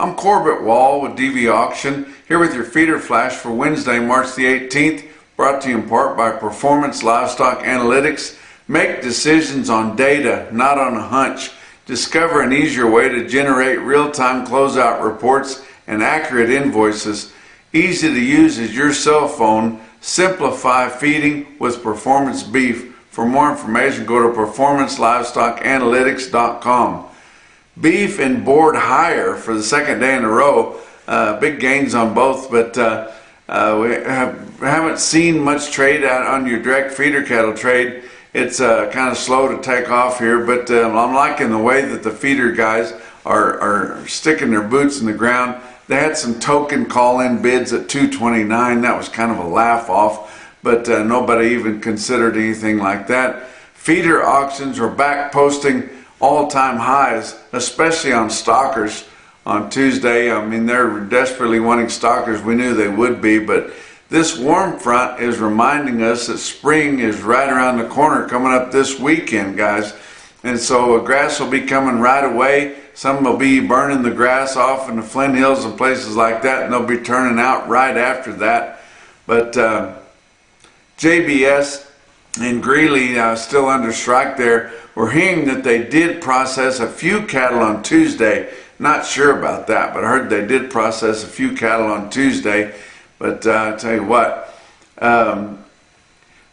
I'm Corbitt with DVAuction, here with your feeder flash for Wednesday, March the 18th, brought to you in part by Performance Livestock Analytics. Make decisions on data, not on a hunch. Discover an easier way to generate real-time closeout reports and accurate invoices. Easy to use as your cell phone. Simplify feeding with Performance Beef. For more information, go to performancelivestockanalytics.com. Beef and board higher for the second day in a row. Big gains on both, but we haven't seen much trade out on your direct feeder cattle trade. It's kind of slow to take off here, but I'm liking the way that the feeder guys are sticking their boots in the ground. They had some token call-in bids at $229. That was kind of a laugh-off, but nobody even considered anything like that. Feeder auctions are back posting all-time highs, especially on stockers on Tuesday. I mean, they're desperately wanting stockers. We knew they would be, but this warm front is reminding us that spring is right around the corner, coming up this weekend, guys. And so grass will be coming right away. Some will be burning the grass off in the Flint Hills and places like that, and they'll be turning out right after that. But JBS and Greeley still under strike there. We're hearing that they did process a few cattle on Tuesday. Not sure about that, but I heard they did process a few cattle on Tuesday. But I'll tell you what,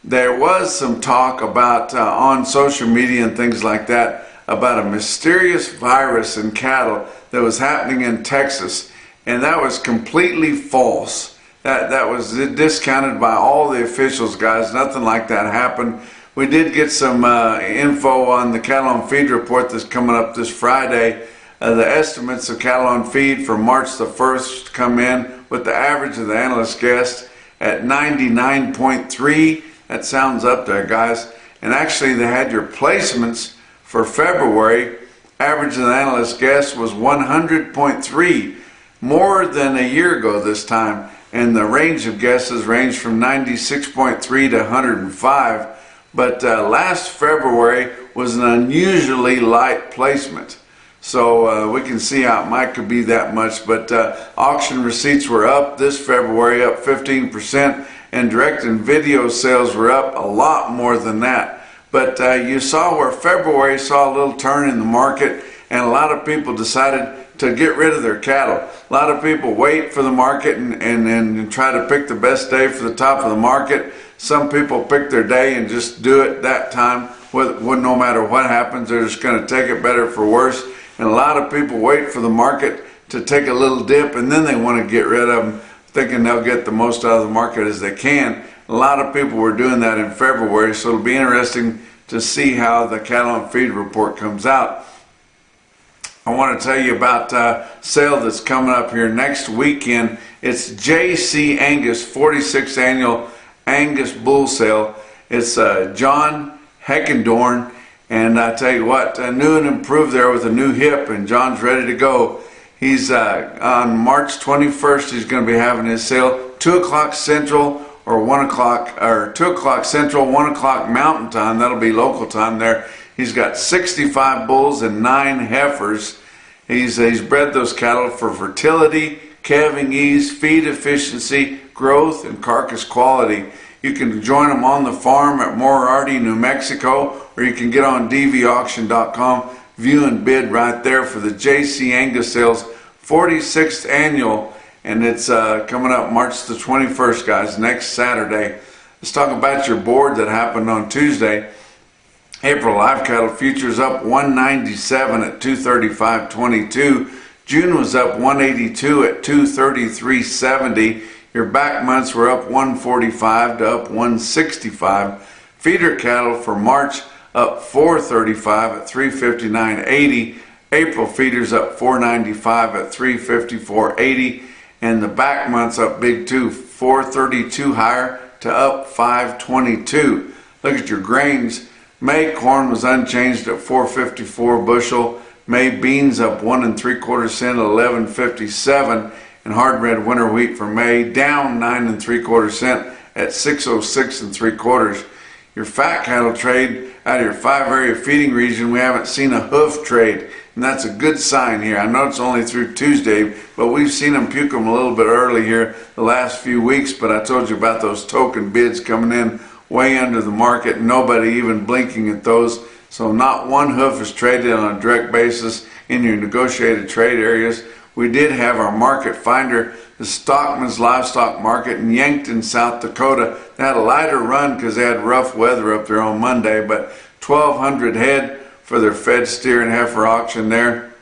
there was some talk about on social media and things like that about a mysterious virus in cattle that was happening in Texas, and that was completely false. That was discounted by all the officials, guys. Nothing like that happened. We did get some info on the cattle on feed report that's coming up this Friday. The estimates of cattle on feed for March the 1st come in with the average of the analyst guessed at 99.3. That sounds up there, guys. And actually, they had your placements for February. Average of the analyst guess was 100.3, more than a year ago this time. And the range of guesses ranged from 96.3 to 105. But last February was an unusually light placement. So we can see how it might could be that much. But auction receipts were up this February, up 15%. And direct and video sales were up a lot more than that. But you saw where February saw a little turn in the market, and a lot of people decided to get rid of their cattle. A lot of people wait for the market and try to pick the best day for the top of the market. Some people pick their day and just do it that time. No matter what happens, they're just going to take it better for worse. And a lot of people wait for the market to take a little dip, and then they want to get rid of them, thinking they'll get the most out of the market as they can. A lot of people were doing that in February, so it'll be interesting to see how the cattle on feed report comes out. I want to tell you about a sale that's coming up here next weekend. It's JC Angus 46th Annual Angus Bull Sale. It's John Heckendorn, and I tell you what, new and improved there with a new hip, and John's ready to go. He's on March 21st. He's going to be having his sale 2 o'clock Central or 1 o'clock, or 2 o'clock Central, 1 o'clock Mountain Time. That'll be local time there. He's got 65 bulls and 9 heifers. He's bred those cattle for fertility, calving ease, feed efficiency, growth, and carcass quality. You can join him on the farm at Moriarty, New Mexico, or you can get on DVAuction.com, view and bid right there for the JC Angus Sales 46th Annual, and it's coming up March the 21st, guys, next Saturday. Let's talk about your board that happened on Tuesday. April live cattle futures up 197 at 235.22. June was up 182 at 233.70. Your back months were up 145 to up 165. Feeder cattle for March up 435 at 359.80. April feeders up 495 at 354.80. And the back months up big too, 432 higher to up 522. Look at your grains. May corn was unchanged at 454 bushel. May beans up 1 3/4 cent at 11.57, and hard red winter wheat for May down 9 3/4 cent at 606 3/4. Your fat cattle trade out of your 5 area feeding region, we haven't seen a hoof trade. and that's a good sign here. I know it's only through Tuesday, but we've seen them puke them a little bit early here the last few weeks, but I told you about those token bids coming in way under the market, nobody even blinking at those. So not one hoof is traded on a direct basis in your negotiated trade areas. We did have our market finder, the Stockman's Livestock Market in Yankton, South Dakota. They had a lighter run because they had rough weather up there on Monday, but 1,200 head for their fed steer and heifer auction there.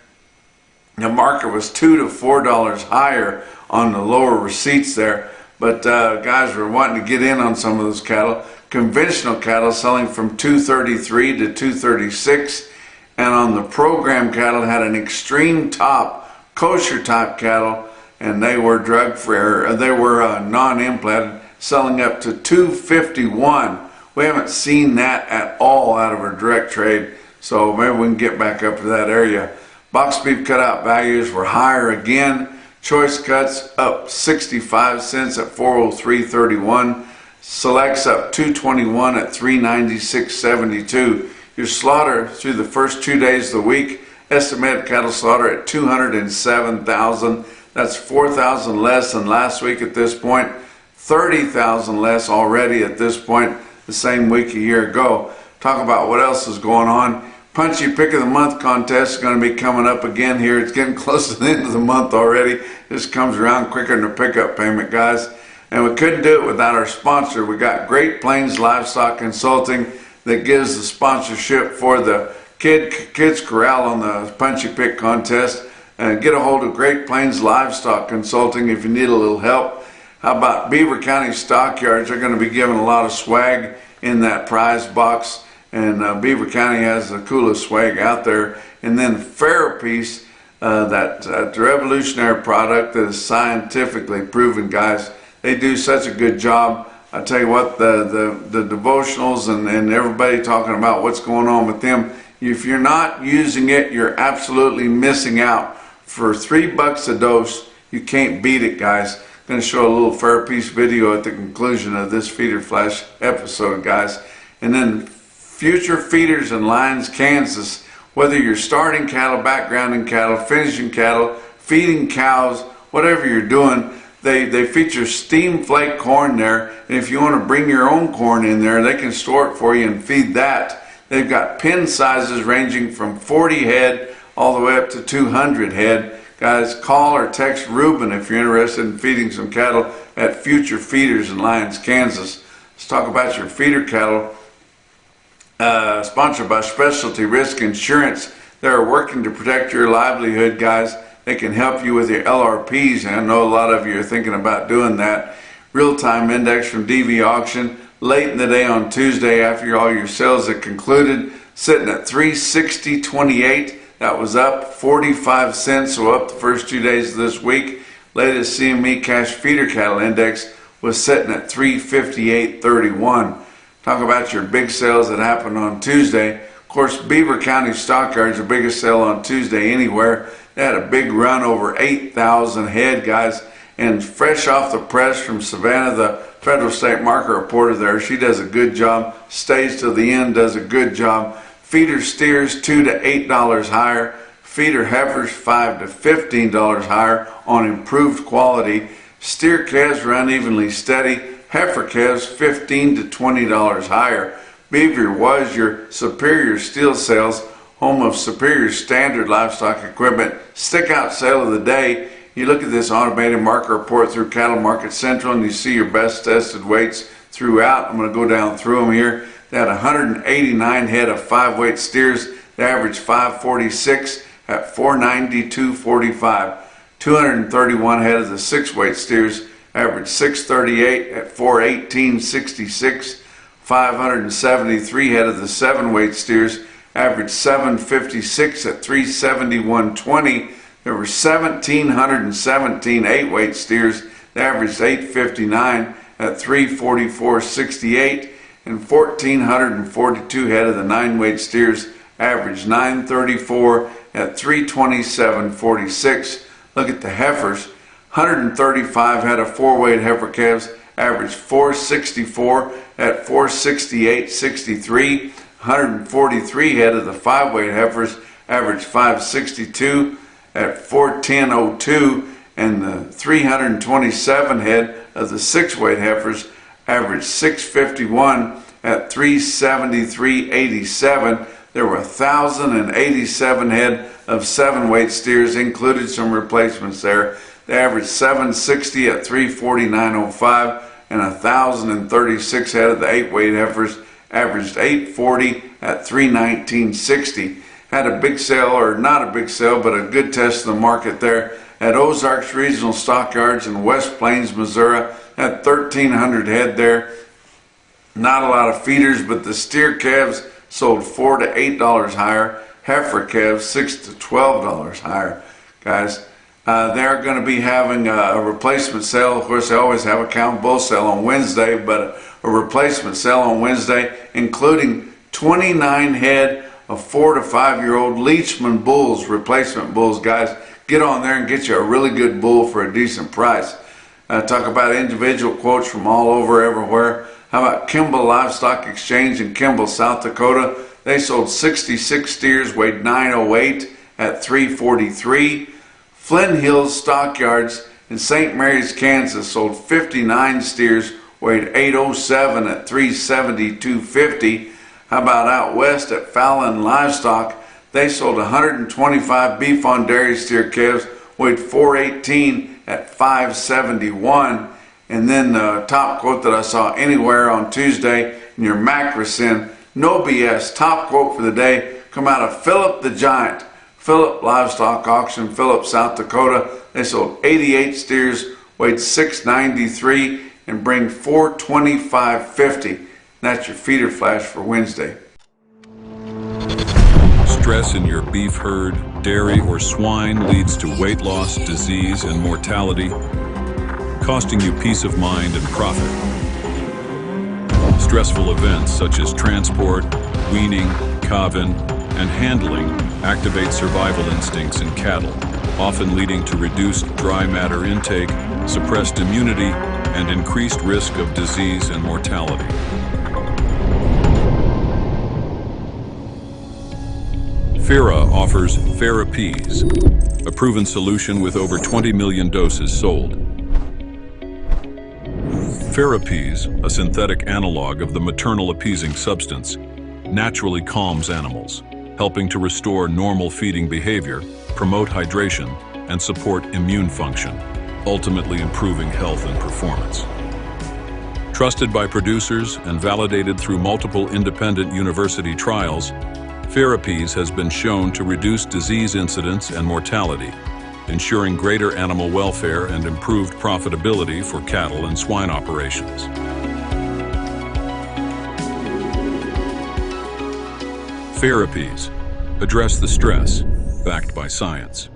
The market was $2 to $4 higher on the lower receipts there, but guys were wanting to get in on some of those cattle. Conventional cattle selling from $233 to $236, and on the program cattle had an extreme top, kosher type cattle, and they were drug-free, they were non-implanted, selling up to $251. We haven't seen that at all out of our direct trade, so maybe we can get back up to that area. Box beef cutout values were higher again. Choice cuts up 65 cents at $403.31. Selects up $221 at $396.72. Your slaughter through the first 2 days of the week, estimated cattle slaughter at 207,000. That's 4,000 less than last week at this point, 30,000 less already at this point the same week a year ago. Talk about what else is going on. Punchy Pick of the Month contest is going to be coming up again here. It's getting close to the end of the month already. This comes around quicker than a pickup payment, guys. And we couldn't do it without our sponsor. We got Great Plains Livestock Consulting that gives the sponsorship for the Kids Corral on the Punchy Pick contest. And get a hold of Great Plains Livestock Consulting if you need a little help. How about Beaver County Stockyards? They're going to be giving a lot of swag in that prize box. And Beaver County has the coolest swag out there. And then Therapies, that revolutionary product that is scientifically proven, guys. They do such a good job. I tell you what, the devotionals and everybody talking about what's going on with them. If you're not using it, you're absolutely missing out. For $3 a dose, you can't beat it, guys. I'm going to show a little Therapies video at the conclusion of this Feeder Flash episode, guys. And then future feeders in Lyons, Kansas. Whether you're starting cattle, backgrounding cattle, finishing cattle, feeding cows, whatever you're doing, they feature steam flake corn there, and if you want to bring your own corn in there, they can store it for you and feed that. They've got pen sizes ranging from 40 head all the way up to 200 head. Guys, call or text Ruben if you're interested in feeding some cattle at Future Feeders in Lyons, Kansas. Let's talk about your feeder cattle. Sponsored by Specialty Risk Insurance. They're working to protect your livelihood, guys. They can help you with your LRPs, and I know a lot of you are thinking about doing that. Real-time index from DVAuction, late in the day on Tuesday after all your sales have concluded, sitting at 360.28. That was up 45 cents, so up the first 2 days of this week. Latest CME cash feeder cattle index was sitting at 358.31. Talk about your big sales that happened on Tuesday. Of course, Beaver County Stockyards, the biggest sale on Tuesday anywhere. They had a big run over 8,000 head, guys. And fresh off the press from Savannah, the Federal State Market Reporter there, she does a good job. Stays to the end, does a good job. Feeder steers $2 to $8 higher. Feeder heifers $5 to $15 higher on improved quality. Steer calves are unevenly steady. Heifer calves $15 to $20 higher. Beaver was your Superior Steel Sales, home of Superior Standard Livestock Equipment. Stick out sale of the day. You look at this automated market report through Cattle Market Central and you see your best tested weights throughout. I'm going to go down through them here. They had 189 head of 5-weight steers. They averaged 546 at 492.45. 231 head of the 6-weight steers averaged 638 at 418.66. 573 head of the 7-weight steers averaged 756 at 371.20. There were 1,717 8-weight steers. They averaged 859 at 344.68. And 1,442 head of the 9-weight steers averaged 934 at 327.46. Look at the heifers. 135 head of 4-weight heifer calves averaged 464 at 468.63. 143 head of the 5-weight heifers averaged 562 at 410.02, and the 327 head of the 6-weight heifers averaged 651 at 373.87. There were 1,087 head of 7-weight steers, included some replacements there. They averaged 760 at 349.05, and 1,036 head of the 8-weight heifers averaged 840 at 319.60. Had a big sale, or not a big sale, but a good test of the market there at Ozarks Regional Stockyards in West Plains, Missouri. Had 1,300 head there. Not a lot of feeders, but the steer calves sold $4 to $8 higher. Heifer calves $6 to $12 higher. Guys, they're going to be having a replacement sale. Of course, they always have a cow and bull sale on Wednesday, but a replacement sale on Wednesday, including 29 head of 4 to 5-year-old Leachman bulls, replacement bulls. Guys, get on there and get you a really good bull for a decent price. Talk about individual quotes from all over, everywhere. How about Kimball Livestock Exchange in Kimball, South Dakota? They sold 66 steers, weighed 908 at 343. Flint Hills Stockyards in St. Mary's, Kansas sold 59 steers, weighed 807 at 372.50. How about out west at Fallon Livestock? They sold 125 beef on dairy steer calves, weighed 418 at 571. And then the top quote that I saw anywhere on Tuesday in your Macrocin, no BS, top quote for the day, come out of Philip the Giant, Philip Livestock Auction, Philip, South Dakota. They sold 88 steers, weighed 693, and bring 425.50. That's your feeder flash for Wednesday. Stress in your beef herd, dairy, or swine leads to weight loss, disease, and mortality, costing you peace of mind and profit. Stressful events such as transport, weaning, calving, and handling activate survival instincts in cattle, often leading to reduced dry matter intake, suppressed immunity, and increased risk of disease and mortality. FERA offers Therapies, a proven solution with over 20 million doses sold. Therapies, a synthetic analog of the maternal appeasing substance, naturally calms animals, helping to restore normal feeding behavior, promote hydration, and support immune function, ultimately improving health and performance. Trusted by producers and validated through multiple independent university trials, Therapies has been shown to reduce disease incidence and mortality, ensuring greater animal welfare and improved profitability for cattle and swine operations. Therapies address the stress, backed by science.